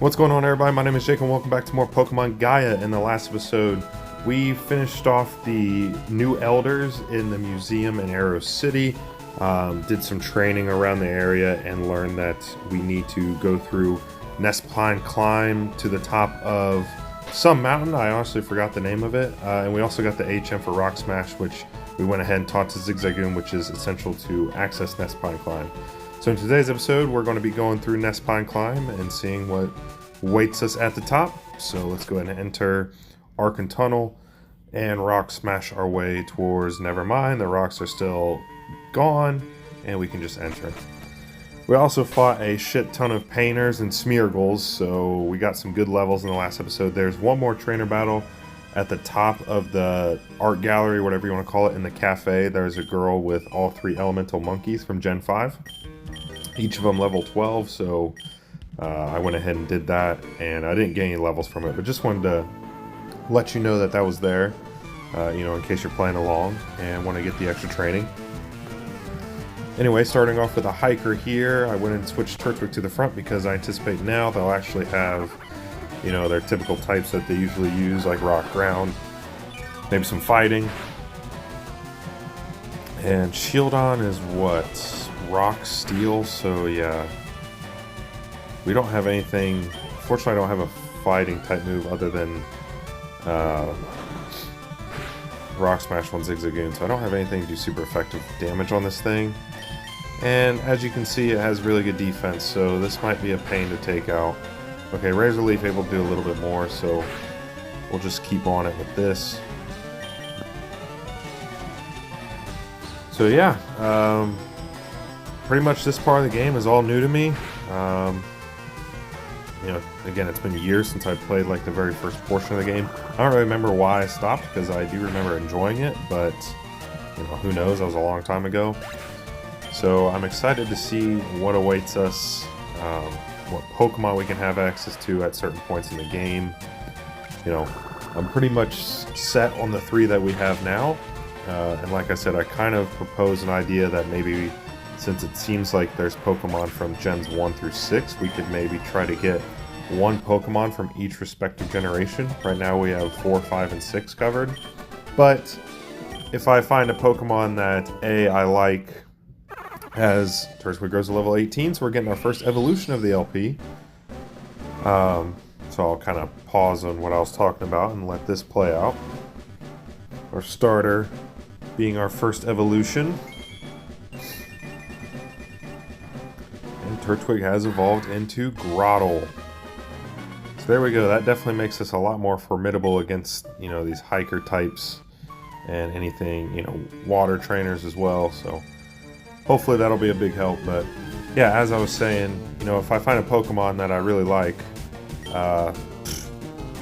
What's going on, everybody? My name is Jake and welcome back to more Pokemon Gaia. In the last episode, we finished off the new elders in the museum in Arrow City, did some training around the area, and learned that we need to go through Nespine Climb to the top of some mountain. I honestly forgot the name of it. And we also got the HM for Rock Smash, which we went ahead and taught to Zigzagoon, which is essential to access Nespine Climb. So in today's episode, we're going to be going through Nespine Climb and seeing what waits us at the top. So let's go ahead and enter Archon Tunnel and Rock Smash our way towards Nevermind. The rocks are still gone, and we can just enter. We also fought a shit ton of painters and smeargles, so we got some good levels in the last episode. There's one more trainer battle at the top of the art gallery, whatever you want to call it, in the cafe. There's a girl with all three elemental monkeys from Gen 5. Each of them level 12, so I went ahead and did that, and I didn't get any levels from it, but just wanted to let you know that that was there, in case you're playing along and want to get the extra training. Anyway, starting off with a hiker here, I went and switched Turtwig to the front because I anticipate now they'll actually have, their typical types that they usually use, like rock, ground, maybe some fighting. And Shieldon is what? Rock, steel, so yeah. We don't have anything. Fortunately, I don't have a fighting type move other than Rock Smash on Zigzagoon, so I don't have anything to do super effective damage on this thing. And as you can see, it has really good defense, so this might be a pain to take out. Okay, Razor Leaf able to do a little bit more, so we'll just keep on it with this. So yeah, pretty much this part of the game is all new to me. Again, it's been years since I played like the very first portion of the game. I don't really remember why I stopped, because I do remember enjoying it, but who knows, that was a long time ago. So I'm excited to see what awaits us, what Pokemon we can have access to at certain points in the game. I'm pretty much set on the three that we have now, and like I said, I kind of propose an idea that maybe, since it seems like there's Pokemon from Gens 1 through 6, we could maybe try to get one Pokemon from each respective generation. Right now we have 4, 5, and 6 covered. But if I find a Pokemon that I like, as Turtwig grows to level 18, so we're getting our first evolution of the LP. So I'll kind of pause on what I was talking about and let this play out. Our starter being our first evolution. And Turtwig has evolved into Grottle. So there we go, that definitely makes us a lot more formidable against, these hiker types and anything, water trainers as well, so hopefully that'll be a big help. But yeah, as I was saying, if I find a Pokemon that I really like,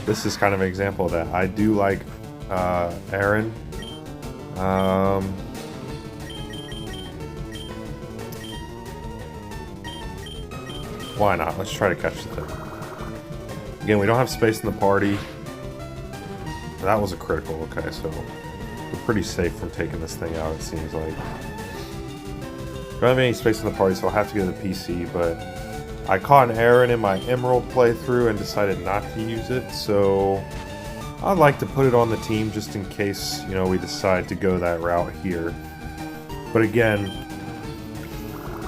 this is kind of an example of that. I do like Aaron. Why not? Let's try to catch the thing. Again, we don't have space in the party. That was a critical. Okay, so we're pretty safe from taking this thing out, it seems like. Don't have any space in the party, so I'll have to go to the PC, but I caught an Aaron in my Emerald playthrough and decided not to use it, so I'd like to put it on the team just in case, we decide to go that route here. But again,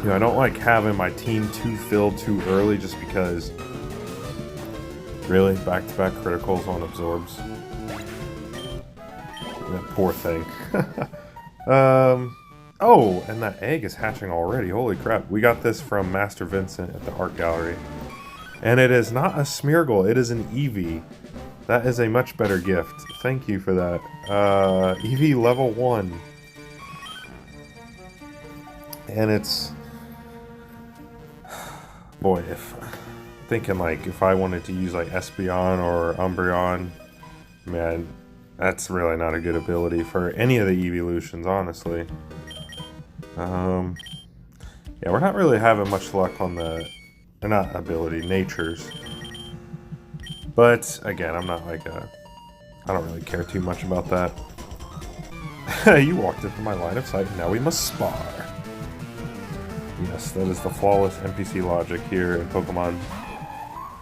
I don't like having my team too filled too early, just because, really, back-to-back criticals on absorbs. That poor thing. Oh, and that egg is hatching already. Holy crap. We got this from Master Vincent at the art gallery. And it is not a Smeargle, it is an Eevee. That is a much better gift. Thank you for that. Eevee level 1. And it's... Boy, if I wanted to use like Espeon or Umbreon, man, that's really not a good ability for any of the evolutions, honestly. Yeah, we're not really having much luck on the, not ability, natures. But again, I'm not like I don't really care too much about that. You walked into my line of sight, now we must spar. Yes, that is the flawless NPC logic here in Pokemon.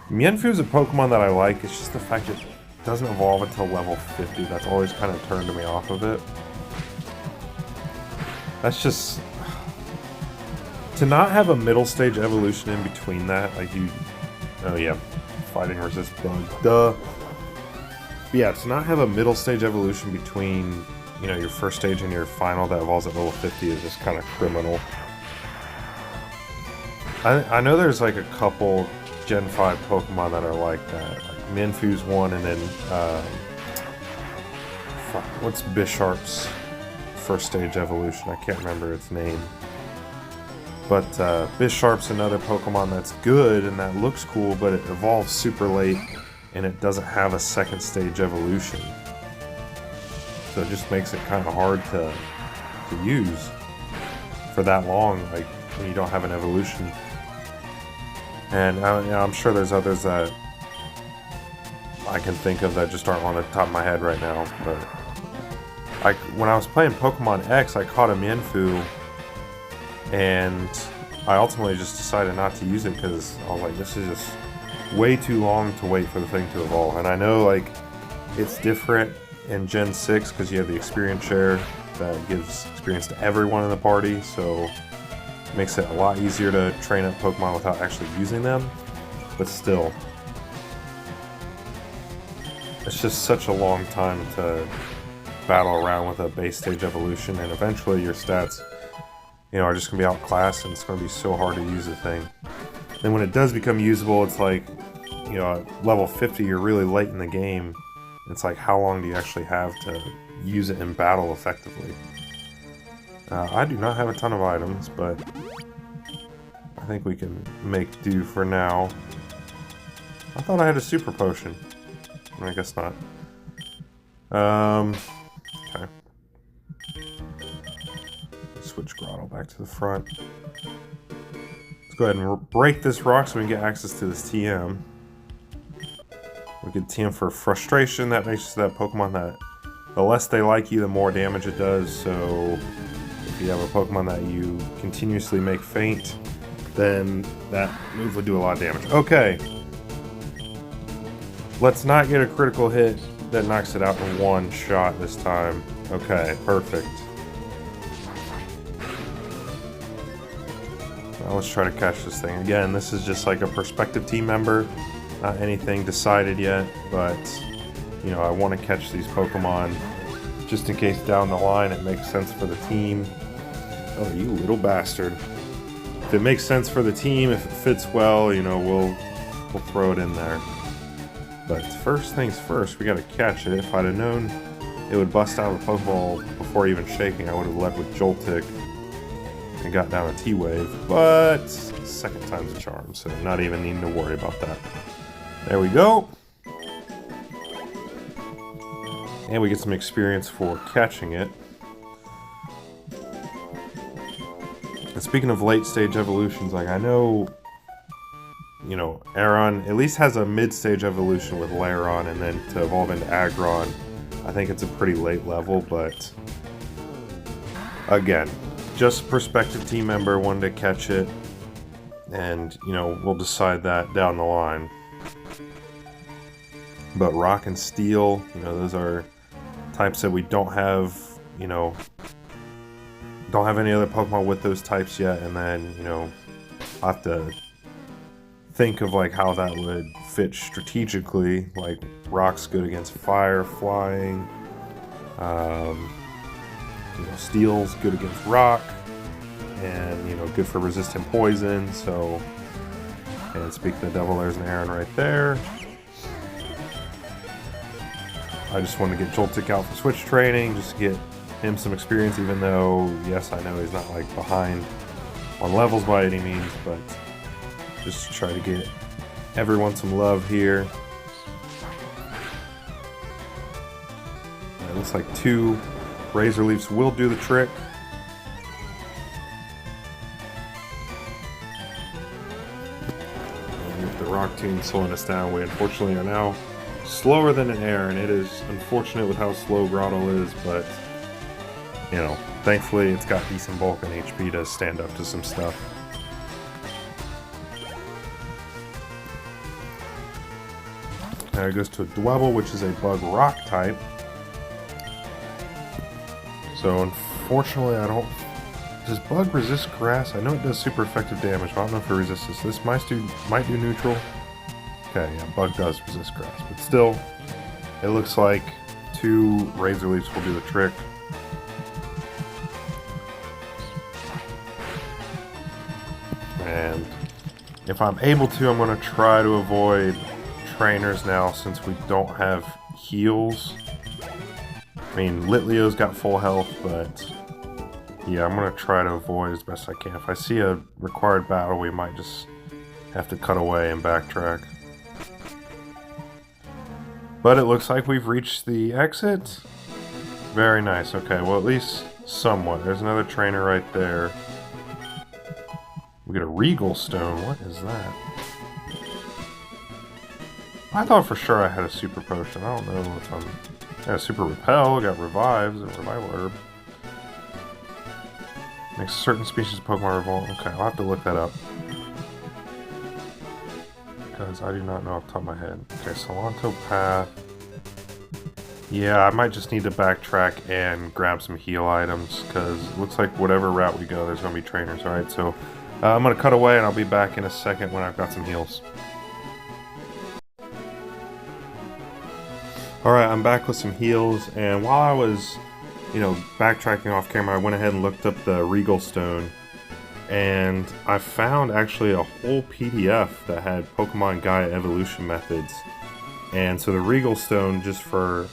Mienfoo is a Pokemon that I like. It's just the fact it doesn't evolve until level 50. That's always kind of turned me off of it. That's just... To not have a middle stage evolution in between that, like you... Oh yeah, fighting resist bug, duh. But yeah, to not have a middle stage evolution between, you know, your first stage and your final that evolves at level 50 is just kind of criminal. I know there's like a couple Gen 5 Pokemon that are like that. Like Mienfoo's one, and then what's Bisharp's first stage evolution? I can't remember its name. But Bisharp's another Pokemon that's good and that looks cool, but it evolves super late and it doesn't have a second stage evolution. So it just makes it kind of hard to use for that long, like when you don't have an evolution. And I'm sure there's others that I can think of that just aren't on the top of my head right now. But when I was playing Pokemon X, I caught a Mienfoo, and I ultimately just decided not to use it because I was like, this is just way too long to wait for the thing to evolve. And I know like it's different in Gen 6 because you have the experience share that gives experience to everyone in the party, so it makes it a lot easier to train up Pokemon without actually using them. But still, it's just such a long time to battle around with a base stage evolution, and eventually your stats, you know, are just going to be outclassed, and it's going to be so hard to use the thing. Then when it does become usable, it's like, you know, at level 50, you're really late in the game. It's like, how long do you actually have to use it in battle effectively? I do not have a ton of items, but I think we can make do for now. I thought I had a super potion. I guess not. Okay. Switch Grotto back to the front. Let's go ahead and break this rock so we can get access to this TM. We get TM for frustration. That makes it that Pokemon that the less they like you, the more damage it does. So if you have a Pokemon that you continuously make faint, then that move would do a lot of damage. Okay. Let's not get a critical hit that knocks it out in one shot this time. Okay, perfect. Now let's try to catch this thing. Again, this is just like a prospective team member. Not anything decided yet, but, you know, I want to catch these Pokemon just in case down the line it makes sense for the team. Oh, you little bastard. If it makes sense for the team, if it fits well, you know, we'll throw it in there. But first things first, we gotta catch it. If I'd have known it would bust out of a Pokeball before even shaking, I would have led with Joltik and got down a T-Wave. But second time's a charm, so not even needing to worry about that. There we go. And we get some experience for catching it. And speaking of late stage evolutions, like I know, you know, Aron at least has a mid-stage evolution with Lairon, and then to evolve into Aggron, I think it's a pretty late level, but again, just prospective team member wanted to catch it, and, you know, we'll decide that down the line. But Rock and Steel, you know, those are types that we don't have, you know, don't have any other Pokemon with those types yet, and then, you know, I'll have to think of like how that would fit strategically. Like Rock's good against fire, flying, you know, Steel's good against rock, and, you know, good for resistant poison. So, and speaking of Devil, there's an Aron right there. I just want to get Joltik out for switch training, just to get him some experience, even though, yes, I know he's not like behind on levels by any means, but just to try to get everyone some love here. It looks like 2 Razor Leafs will do the trick. And with the Rock Tomb slowing us down, we unfortunately are now slower than an Aron. It is unfortunate with how slow Grotto is, but, you know, thankfully it's got decent bulk and HP to stand up to some stuff. Now it goes to a Dwebble, which is a bug rock type. So unfortunately, I don't... Does bug resist grass? I know it does super effective damage, but I don't know if it resists this. This might do neutral. Okay, yeah, bug does resist grass, but still, it looks like 2 Razor Leafs will do the trick. And if I'm able to, I'm going to try to avoid trainers now since we don't have heals. I mean, Litleo's got full health, but yeah, I'm going to try to avoid as best I can. If I see a required battle, we might just have to cut away and backtrack. But it looks like we've reached the exit. Very nice. Okay, well, at least somewhat. There's another trainer right there. We get a Regal Stone. What is that? I thought for sure I had a Super Potion. I don't know if I'm... Yeah, Super Repel. Got Revives. A Revival Herb. Makes certain species of Pokemon revolt. Okay, I'll have to look that up. Because I do not know off the top of my head. Okay, Salanto Path. Yeah, I might just need to backtrack and grab some heal items. Because it looks like whatever route we go, there's going to be trainers. Alright, so... I'm going to cut away and I'll be back in a second when I've got some heals. Alright, I'm back with some heals, and while I was, backtracking off camera, I went ahead and looked up the Regal Stone, and I found actually a whole PDF that had Pokemon Gaia evolution methods. And so the Regal Stone, just for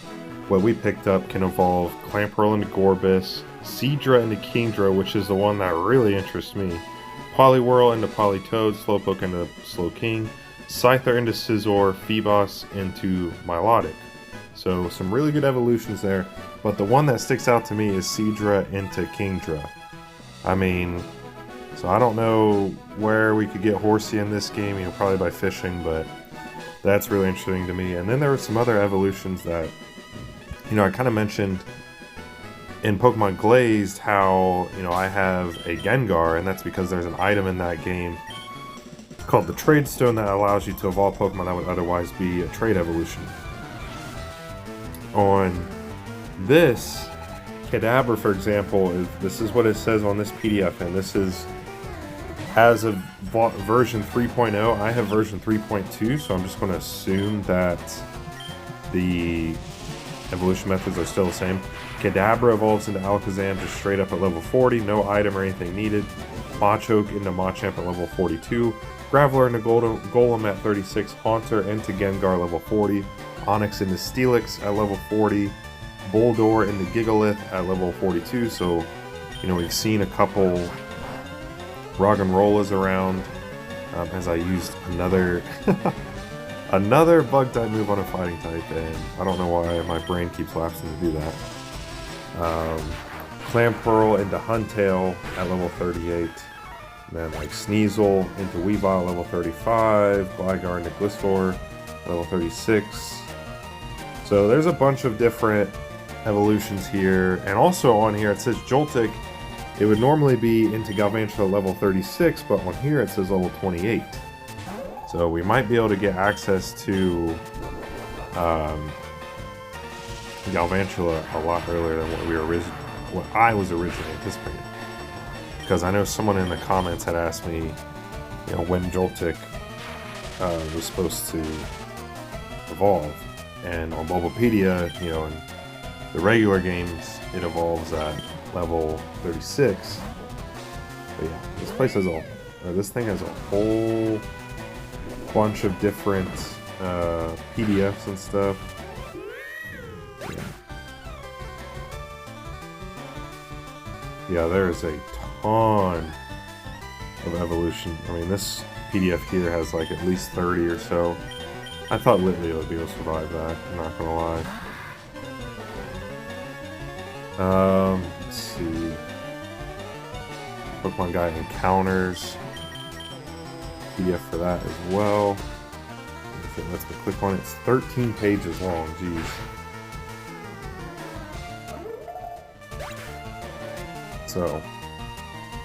what we picked up, can evolve Clamperl into Gorbis, Seadra into Kingdra, which is the one that really interests me, Poliwhirl into Politoed, Slowpoke into Slowking, Scyther into Scizor, Phoebos into Milotic. So some really good evolutions there, but the one that sticks out to me is Seadra into Kingdra. I mean, so I don't know where we could get Horsey in this game, probably by fishing, but that's really interesting to me. And then there were some other evolutions that, I kind of mentioned in Pokemon Glazed how, I have a Gengar, and that's because there's an item in that game called the Trade Stone that allows you to evolve Pokemon that would otherwise be a trade evolution. On this, Kadabra, for example, this is what it says on this PDF, and this is as of version 3.0. I have version 3.2, so I'm just going to assume that the evolution methods are still the same. Kadabra evolves into Alakazam just straight up at level 40, no item or anything needed. Machoke into Machamp at level 42. Graveler into Golem at 36. Haunter into Gengar level 40. Onix into Steelix at level 40. Boldore into Gigalith at level 42. So, we've seen a couple Roggenrolas around as I used another another bug type move on a fighting type, and I don't know why my brain keeps lapsing to do that. Clamperl into Huntail at level 38. And then Sneasel into Weavile at level 35. Gligar into Gliscor at level 36. So there's a bunch of different evolutions here. And also on here it says Joltik. It would normally be into Galvantula level 36, but on here it says level 28. So we might be able to get access to Galvantula a lot earlier than what I was originally anticipating. Because I know someone in the comments had asked me, when Joltik was supposed to evolve. And on Bulbapedia, in the regular games, it evolves at level 36. But yeah, this thing has a whole bunch of different PDFs and stuff. Yeah, there is a ton of evolution. I mean, this PDF here has at least 30 or so. I thought Litleo would be able to survive that, I'm not gonna lie. Let's see. Pokemon Gaia Encounters. PDF for that as well. If it lets me click on it, it's 13 pages long, jeez. So,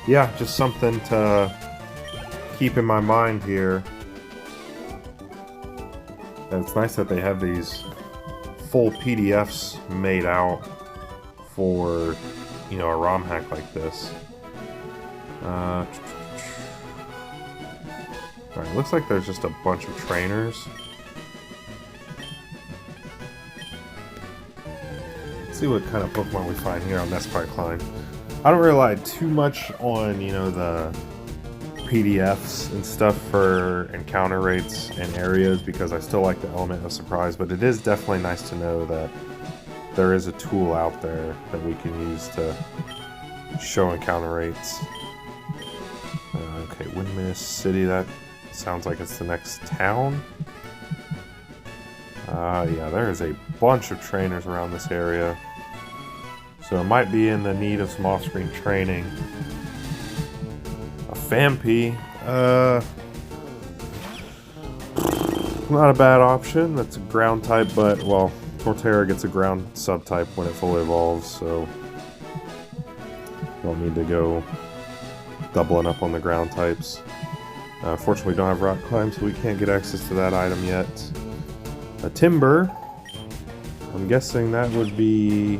yeah, just something to keep in my mind here. And it's nice that they have these full PDFs made out for, you know, a ROM hack like this. Alright, looks like there's just a bunch of trainers. Let's see what kind of Pokemon we find here on Nest Climb. I don't rely too much on, you know, the PDFs and stuff for encounter rates and areas because I still like the element of surprise, but it is definitely nice to know that there is a tool out there that we can use to show encounter rates. Okay, Windmiss City, that sounds like it's the next town. Yeah, there is a bunch of trainers around this area. So it might be in the need of some off-screen training. A Phanpy, not a bad option. That's a ground type, but, well, Torterra gets a ground subtype when it fully evolves, so don't need to go doubling up on the ground types. Fortunately, we don't have Rock Climb, so we can't get access to that item yet. A Timber, I'm guessing that would be,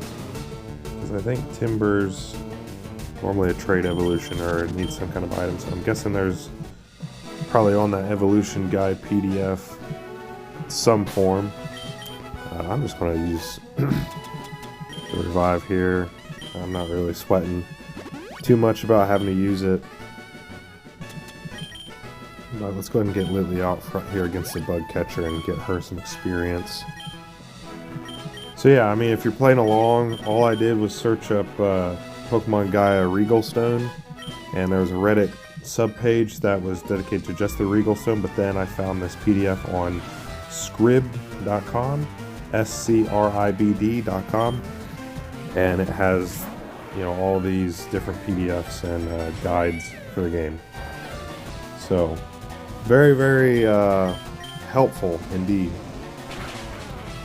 because I think Timber's normally a trade evolution or it needs some kind of item, so I'm guessing there's probably on that evolution guide PDF some form. I'm just going to use the revive here. I'm not really sweating too much about having to use it. But let's go ahead and get Lily out front here against the bug catcher and get her some experience. So yeah, I mean, if you're playing along, all I did was search up Pokemon Gaia Regal Stone, and there was a Reddit subpage that was dedicated to just the Regal Stone, but then I found this PDF on scribd.com, SCRIBD.com, and it has, you know, all these different PDFs and guides for the game. So, very, very helpful indeed.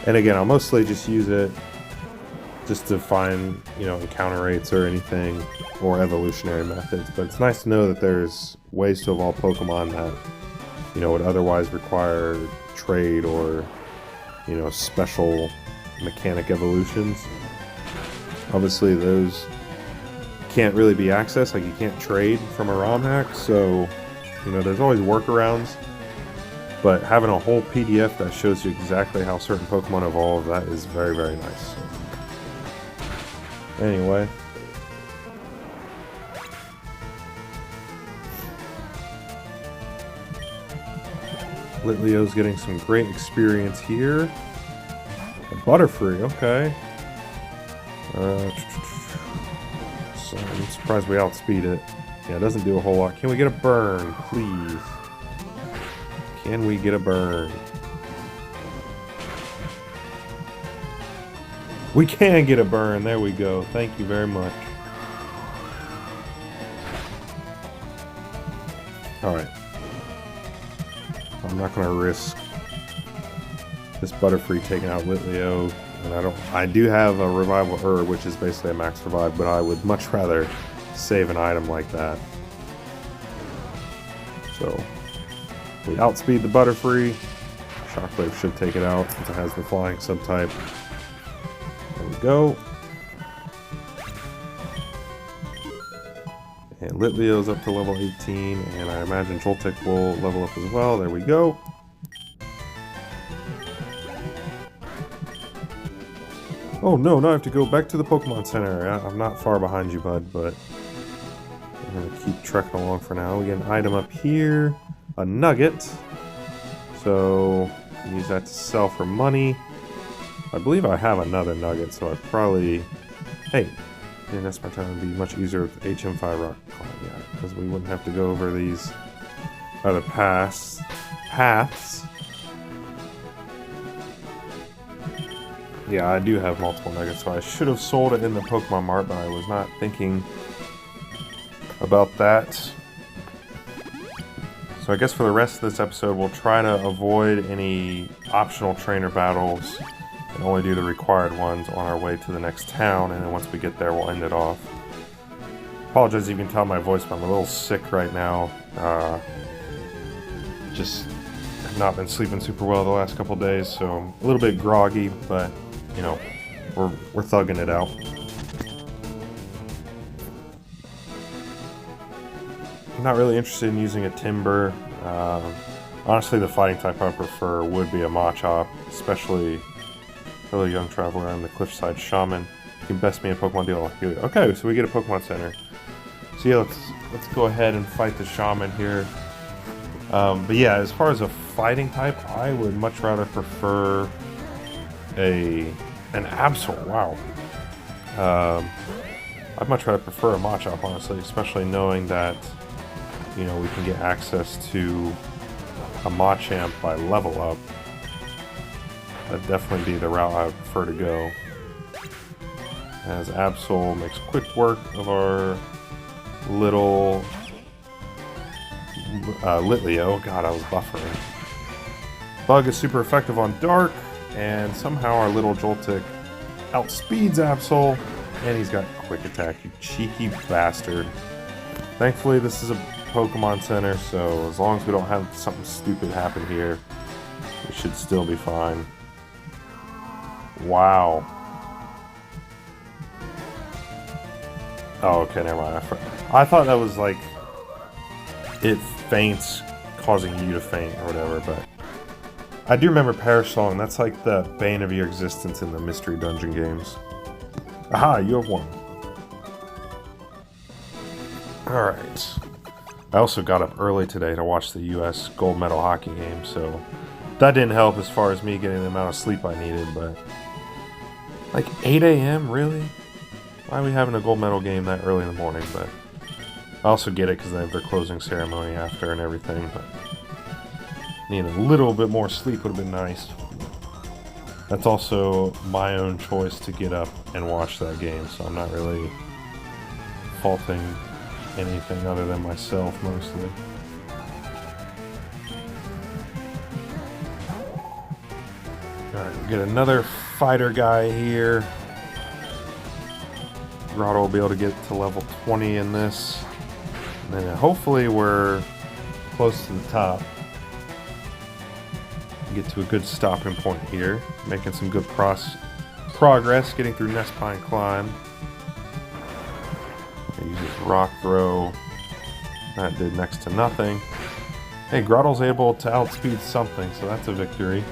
And again, I'll mostly just use it just to find, you know, encounter rates or anything, or evolutionary methods. But it's nice to know that there's ways to evolve Pokemon that, you know, would otherwise require trade or, you know, special mechanic evolutions. Obviously, those can't really be accessed, like you can't trade from a ROM hack, so, you know, there's always workarounds. But having a whole PDF that shows you exactly how certain Pokemon evolve, that is very, very nice. Anyway. Litleo's getting some great experience here. A Butterfree, okay. So I'm surprised we outspeed it. Yeah, it doesn't do a whole lot. Can we get a burn, please? Can we get a burn? We can get a burn. There we go. Thank you very much. Alright. I'm not going to risk this Butterfree taking out Litleo. And I do have a Revival Herb, which is basically a max revive, but I would much rather save an item like that. So, we outspeed the Butterfree. Shockwave should take it out since it has the flying subtype. There we go. And Litleo's up to level 18, and I imagine Joltik will level up as well. There we go. Oh no, now I have to go back to the Pokemon Center. I'm not far behind you, bud, but I'm going to keep trekking along for now. We get an item up here. A nugget. So, use that to sell for money. I believe I have another nugget, so I probably... Hey, yeah, that's my time. Would be much easier with HM5 Rock Climb, yeah, because we wouldn't have to go over these other paths. Yeah, I do have multiple nuggets, so I should have sold it in the Pokemon Mart, but I was not thinking about that. So I guess for the rest of this episode, we'll try to avoid any optional trainer battles and only do the required ones on our way to the next town, and then once we get there, we'll end it off. Apologize if you can tell my voice, but I'm a little sick right now. Just I've not been sleeping super well the last couple days, so I'm a little bit groggy, but, you know, we're thugging it out. I'm not really interested in using a timber. Honestly, the fighting type I prefer would be a Machop, especially hello young traveler. I'm the Cliffside Shaman. You can best me in Pokemon deal. Okay, so we get a Pokemon Center. So yeah, let's go ahead and fight the Shaman here. But yeah, as far as a fighting type, I would much rather prefer an Absol. Wow. I'd much rather prefer a Machop, honestly, especially knowing that, you know, we can get access to a Machamp by level up. That'd definitely be the route I would prefer to go, as Absol makes quick work of our little Litleo. God, I was buffering. Bug is super effective on Dark, and somehow our little Joltik outspeeds Absol, and he's got quick attack, you cheeky bastard. Thankfully, this is a Pokemon Center, so as long as we don't have something stupid happen here, we should still be fine. Wow. Oh, okay, never mind. I thought that was like it faints, causing you to faint or whatever, but I do remember Perish Song. That's like the bane of your existence in the Mystery Dungeon games. Aha, you have won. Alright. I also got up early today to watch the US gold medal hockey game, so that didn't help as far as me getting the amount of sleep I needed, but like 8 a.m., really? Why are we having a gold medal game that early in the morning? But I also get it because they have their closing ceremony after and everything, but needing a little bit more sleep would have been nice. That's also my own choice to get up and watch that game, so I'm not really faulting anything other than myself, mostly. Alright, we get another fighter guy here. Grotto will be able to get to level 20 in this. And then hopefully we're close to the top. Get to a good stopping point here. Making some good progress, getting through Nest Pine Climb. Use his Rock Throw. That did next to nothing. Hey, Grotto's able to outspeed something, so that's a victory.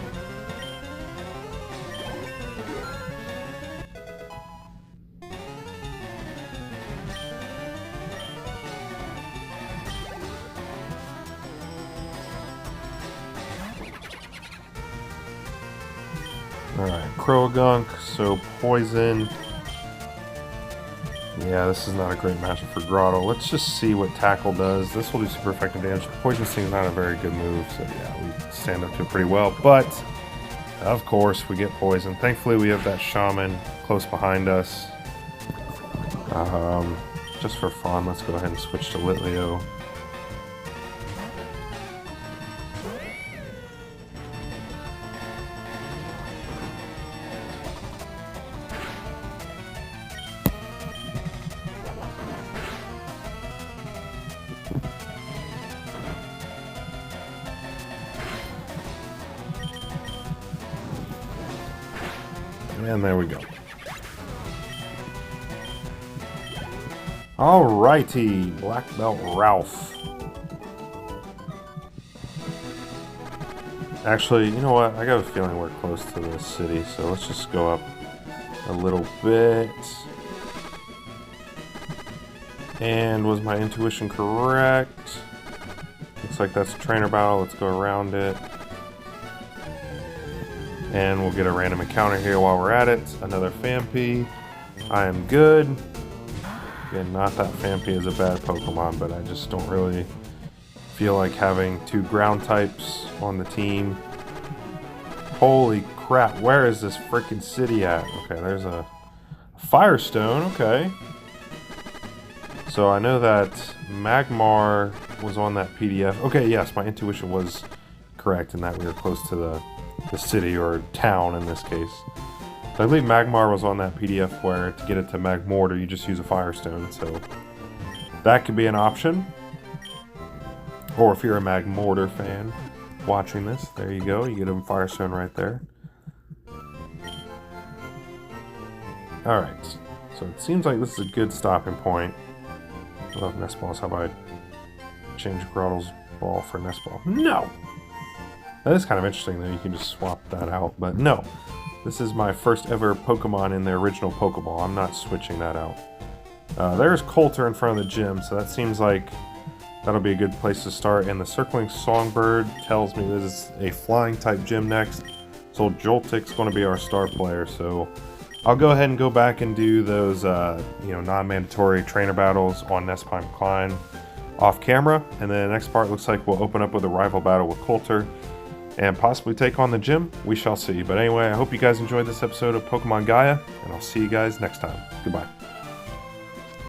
Alright, Croagunk, so Poison. Yeah, this is not a great matchup for Grotto. Let's just see what Tackle does. This will do super effective damage. Poison Sting's not a very good move, so yeah, we stand up to it pretty well. But, of course, we get Poison. Thankfully, we have that Shaman close behind us. Just for fun, let's go ahead and switch to Litleo. And there we go. Alrighty, Black Belt Ralph. Actually, you know what? I got a feeling we're close to the city, so let's just go up a little bit. And was my intuition correct? Looks like that's a trainer battle. Let's go around it. And we'll get a random encounter here while we're at it. Another Phanpy. I am good. Again, not that Phanpy is a bad Pokemon, but I just don't really feel like having two ground types on the team. Holy crap, where is this freaking city at? Okay, there's a Firestone, okay. So I know that Magmar was on that PDF. Okay, yes, my intuition was correct in that we were close to the city, or town in this case. So I believe Magmar was on that PDF where to get it to Magmortar you just use a Firestone, so that could be an option. Or if you're a Magmortar fan, watching this. There you go. You get a Firestone right there. Alright, so it seems like this is a good stopping point. I love nest balls. How about I change Grottle's ball for nest ball? No! That is kind of interesting that you can just swap that out, but no. This is my first ever Pokemon in the original Pokeball. I'm not switching that out. There's Coulter in front of the gym, so that seems like that'll be a good place to start. And the Circling Songbird tells me this is a flying type gym next. So Joltik's going to be our star player, so I'll go ahead and go back and do those non-mandatory trainer battles on Nespine Klein off camera. And then the next part looks like we'll open up with a rival battle with Coulter and possibly take on the gym. We shall see. But anyway, I hope you guys enjoyed this episode of Pokemon Gaia, and I'll see you guys next time. Goodbye.